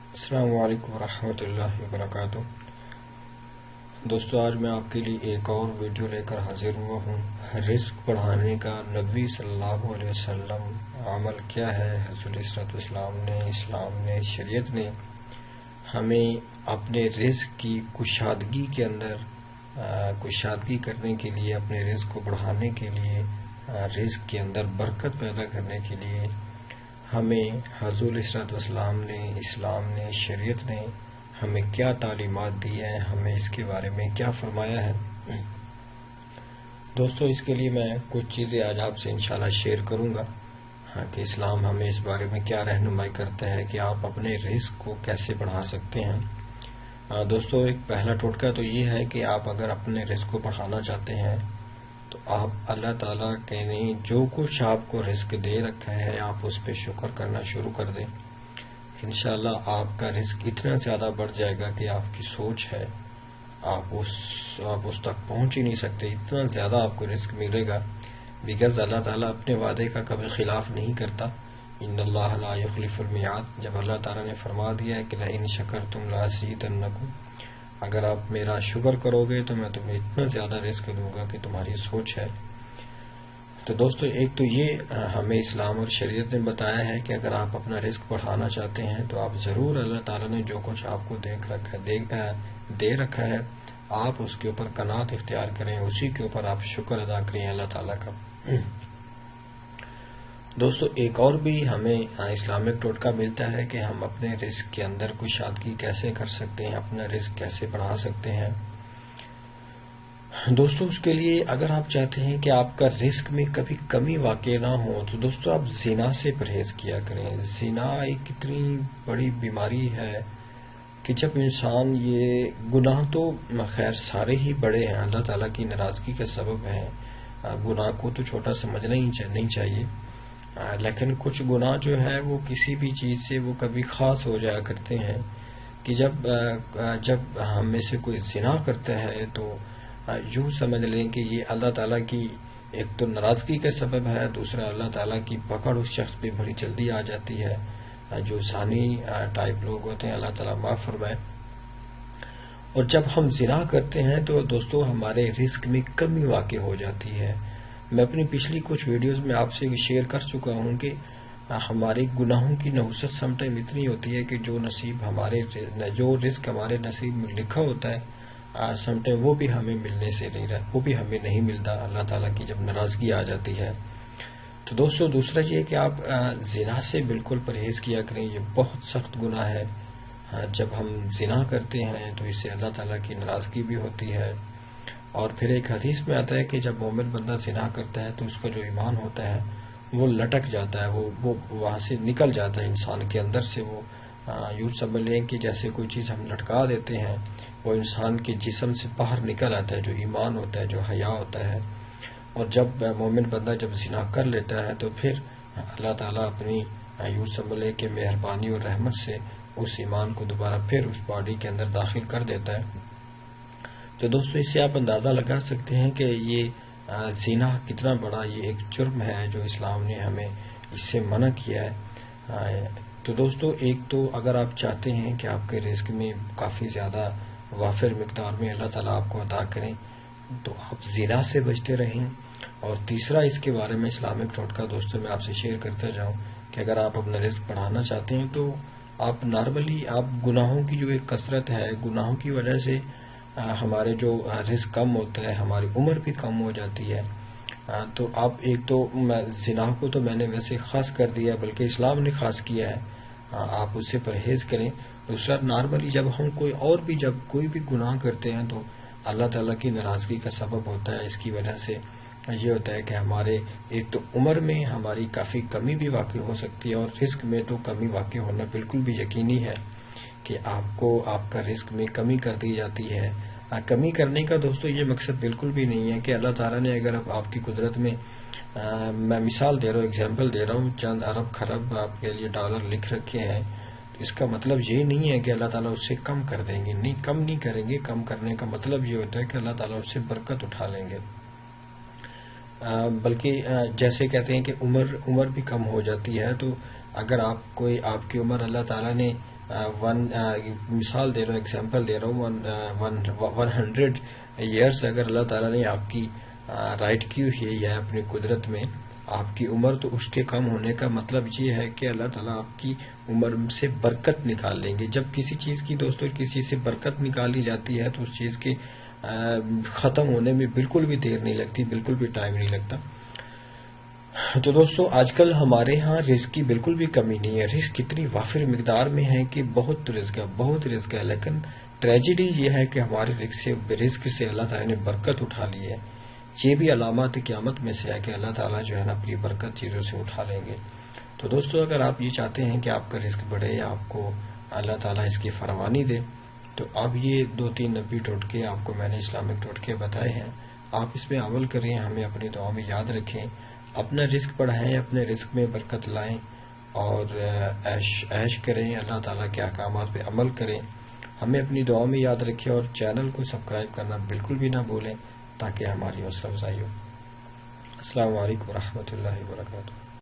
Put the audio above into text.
السلام علیکم ورحمۃ اللہ وبرکاتہ۔ دوستو، آج میں آپ کے لیے ایک اور ویڈیو لے کر حاضر ہوا ہوں۔ رزق بڑھانے کا نبی صلی اللہ علیہ وسلم عمل کیا ہے؟ حضور اسلام نے شریعت نے ہمیں اپنے رزق کی کشادگی کے اندر کشادگی کرنے کے لیے، اپنے رزق کو بڑھانے کے لیے، رزق کے اندر برکت پیدا کرنے کے لیے ہمیں حضور اسلام نے شریعت نے ہمیں کیا تعلیمات دی ہیں، ہمیں اس کے بارے میں کیا فرمایا ہے۔ دوستو، اس کے لیے میں کچھ چیزیں آج آپ سے انشاءاللہ شیئر کروں گا کہ اسلام ہمیں اس بارے میں کیا رہنمائی کرتا ہے کہ آپ اپنے رزق کو کیسے بڑھا سکتے ہیں۔ دوستو، ایک پہلا ٹوٹکا تو یہ ہے کہ آپ اگر اپنے رزق کو بڑھانا چاہتے ہیں تو آپ اللہ تعالیٰ کے نے جو کچھ آپ کو رزق دے رکھا ہے آپ اس پہ شکر کرنا شروع کر دیں۔ انشاءاللہ آپ کا رزق اتنا زیادہ بڑھ جائے گا کہ آپ کی سوچ ہے آپ اس تک پہنچ ہی نہیں سکتے، اتنا زیادہ آپ کو رزق ملے گا، بیکاز اللہ تعالیٰ اپنے وعدے کا کبھی خلاف نہیں کرتا۔ ان اللہ لا یخلف المیعاد، جب اللہ تعالیٰ نے فرما دیا ہے کہ لئن شکرتم لازیدنکم، اگر آپ میرا شکر کرو گے تو میں تمہیں اتنا زیادہ رزق دوں گا کہ تمہاری سوچ ہے۔ تو دوستو، ایک تو یہ ہمیں اسلام اور شریعت نے بتایا ہے کہ اگر آپ اپنا رزق بڑھانا چاہتے ہیں تو آپ ضرور اللہ تعالیٰ نے جو کچھ آپ کو دے رکھا ہے آپ اس کے اوپر قناعت اختیار کریں، اسی کے اوپر آپ شکر ادا کریں اللہ تعالیٰ کا۔ دوستو، ایک اور بھی ہمیں اسلامک ٹوٹکا ملتا ہے کہ ہم اپنے رزق کے اندر کشادگی کیسے کر سکتے ہیں، اپنا رزق کیسے بڑھا سکتے ہیں۔ دوستو، اس کے لیے اگر آپ چاہتے ہیں کہ آپ کا رزق میں کبھی کمی واقع نہ ہو تو دوستو آپ زنا سے پرہیز کیا کریں۔ زنا ایک اتنی بڑی بیماری ہے کہ جب انسان، یہ گناہ تو خیر سارے ہی بڑے ہیں، اللہ تعالیٰ کی ناراضگی کا سبب ہیں، گناہ کو تو چھوٹا سمجھنا ہی نہیں چاہیے، لیکن کچھ گناہ جو ہے وہ کسی بھی چیز سے وہ کبھی خاص ہو جایا کرتے ہیں کہ جب ہم میں سے کوئی زنا کرتا ہے تو یوں سمجھ لیں کہ یہ اللہ تعالیٰ کی ایک تو ناراضگی کا سبب ہے، دوسرا اللہ تعالیٰ کی پکڑ اس شخص پہ بڑی جلدی آ جاتی ہے، جو ثانی ٹائپ لوگ ہوتے ہیں، اللہ تعالیٰ معاف فرمائے۔ اور جب ہم زنا کرتے ہیں تو دوستو ہمارے رزق میں کمی واقع ہو جاتی ہے۔ میں اپنی پچھلی کچھ ویڈیوز میں آپ سے شیئر کر چکا ہوں کہ ہمارے گناہوں کی نحوست سم ٹائم اتنی ہوتی ہے کہ جو رزق ہمارے نصیب میں لکھا ہوتا ہے سم ٹائم وہ بھی ہمیں ملنے سے وہ بھی ہمیں نہیں ملتا، اللہ تعالیٰ کی جب ناراضگی آ جاتی ہے۔ تو دوستو، دوسرا یہ کہ آپ زنا سے بالکل پرہیز کیا کریں، یہ بہت سخت گناہ ہے۔ جب ہم زنا کرتے ہیں تو اس سے اللہ تعالیٰ کی ناراضگی بھی ہوتی ہے، اور پھر ایک حدیث میں آتا ہے کہ جب مومن بندہ زنا کرتا ہے تو اس کا جو ایمان ہوتا ہے وہ لٹک جاتا ہے، وہ وہاں سے نکل جاتا ہے انسان کے اندر سے، وہ یوں سمجھ لیں کہ جیسے کوئی چیز ہم لٹکا دیتے ہیں وہ انسان کے جسم سے باہر نکل آتا ہے، جو ایمان ہوتا ہے، جو حیا ہوتا ہے۔ اور جب مومن بندہ جب زنا کر لیتا ہے تو پھر اللہ تعالیٰ اپنی یوں سمجھ لیں کہ مہربانی اور رحمت سے اس ایمان کو دوبارہ پھر اس باڈی کے اندر داخل کر دیتا ہے۔ تو دوستو، اس سے آپ اندازہ لگا سکتے ہیں کہ یہ زنا کتنا بڑا یہ ایک جرم ہے جو اسلام نے ہمیں اس سے منع کیا ہے۔ تو دوستو، ایک تو اگر آپ چاہتے ہیں کہ آپ کے رزق میں کافی زیادہ وافر مقدار میں اللہ تعالیٰ آپ کو عطا کریں تو آپ زنا سے بچتے رہیں۔ اور تیسرا اس کے بارے میں اسلامک ٹوٹکا دوستو میں آپ سے شیئر کرتا جاؤں کہ اگر آپ اپنا رزق بڑھانا چاہتے ہیں تو آپ نارملی آپ گناہوں کی جو ایک کثرت ہے، گناہوں کی وجہ سے ہمارے جو رزق کم ہوتا ہے، ہماری عمر بھی کم ہو جاتی ہے۔ تو آپ ایک تو زنا کو تو میں نے ویسے خاص کر دیا بلکہ اسلام نے خاص کیا ہے، آپ اس سے پرہیز کریں۔ دوسرا، نارملی جب ہم کوئی بھی گناہ کرتے ہیں تو اللہ تعالیٰ کی ناراضگی کا سبب ہوتا ہے، اس کی وجہ سے یہ ہوتا ہے کہ ہمارے ایک تو عمر میں ہماری کافی کمی بھی واقع ہو سکتی ہے، اور رزق میں تو کمی واقع ہونا بالکل بھی یقینی ہے کہ آپ کا رزق میں کمی کر دی جاتی ہے۔ کمی کرنے کا دوستو یہ مقصد بالکل بھی نہیں ہے کہ اللہ تعالیٰ نے اگر آپ کی قدرت میں میں مثال دے رہا ہوں، ایگزامپل دے رہا ہوں، چند ارب خرب آپ کے لیے ڈالر لکھ رکھے ہیں، اس کا مطلب یہ نہیں ہے کہ اللہ تعالیٰ اس سے کم کر دیں گے، نہیں، کم نہیں کریں گے۔ کم کرنے کا مطلب یہ ہوتا ہے کہ اللہ تعالیٰ اس سے برکت اٹھا لیں گے، بلکہ جیسے کہتے ہیں کہ عمر بھی کم ہو جاتی ہے، تو اگر آپ کی عمر اللہ تعالیٰ نے مثال دے رہا ہوں، ایگزامپل دے رہا ہوں، 100 ایئرس اگر اللہ تعالیٰ نے آپ کی رائٹ کی ہوئی ہے یا اپنی قدرت میں آپ کی عمر، تو اس کے کم ہونے کا مطلب یہ ہے کہ اللہ تعالیٰ آپ کی عمر سے برکت نکال لیں گے. جب کسی چیز کی دوستو کسی سے برکت نکالی جاتی ہے تو اس چیز کے ختم ہونے میں بالکل بھی دیر نہیں لگتی، بالکل بھی ٹائم نہیں لگتا. تو دوستو آج کل ہمارے ہاں رزق کی بالکل بھی کمی نہیں ہے. رزق اتنی وافر مقدار میں ہے کہ بہت رزق ہے، لیکن ٹریجڈی یہ ہے کہ ہمارے رزق سے اللہ تعالیٰ نے برکت اٹھا لی ہے. یہ بھی علامات قیامت میں سے ہے کہ اللہ تعالیٰ جو ہے نا اپنی برکت چیزوں سے اٹھا لیں گے. تو دوستو اگر آپ یہ چاہتے ہیں کہ آپ کا رزق بڑھے یا آپ کو اللہ تعالیٰ اس کی فراوانی دے، تو اب یہ 2-3 نبی ٹوٹکے آپ کو میں نے اسلامک ٹوٹکے بتائے ہیں، آپ اس میں عمل کریں، ہمیں اپنی دعا میں یاد رکھیں، اپنا رزق بڑھائیں، اپنے رزق میں برکت لائیں اور عیش کریں، اللہ تعالیٰ کے احکامات پہ عمل کریں. ہمیں اپنی دعا میں یاد رکھیں اور چینل کو سبسکرائب کرنا بالکل بھی نہ بھولیں تاکہ ہماری حوصلہ افزائی ہو. السلام علیکم ورحمۃ اللہ وبرکاتہ.